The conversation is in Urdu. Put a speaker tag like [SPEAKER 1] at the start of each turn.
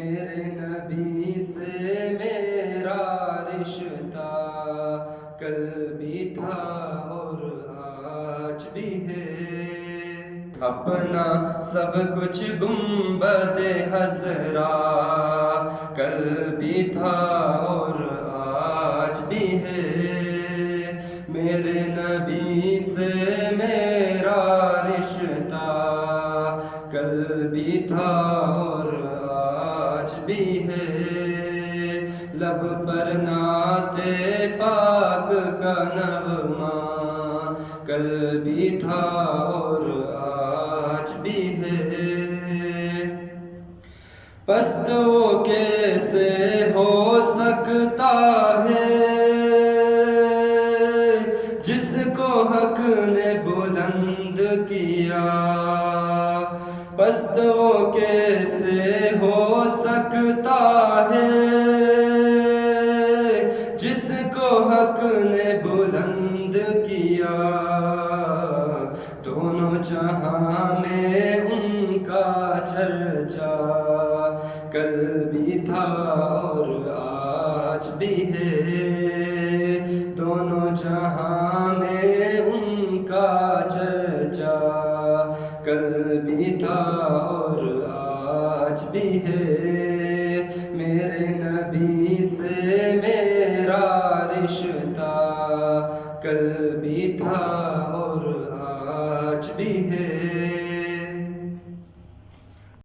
[SPEAKER 1] میرے نبی سے میرا رشتہ کل بھی تھا اور آج بھی ہے، اپنا سب کچھ گنبد خضرا کل بھی تھا اور آج بھی ہے، میرے نبی سے میرا رشتہ کل بھی تھا اور آج بھی ہے، لب پر نعت پاک کا نغمہ کل بھی تھا اور آج بھی ہے، پست وہ کیسے ہو سکتا ہے جس کو حق نے بلند کیا، پست وہ کیسے ہو سکتا ہے جس کو حق نے بلند کیا، دونوں جہاں میں ان کا چرچا کل بھی تھا اور آج بھی ہے، دونوں جہاں میں ان کا چرچا کل بھی تھا اور آج بھی ہے، میرے نبی سے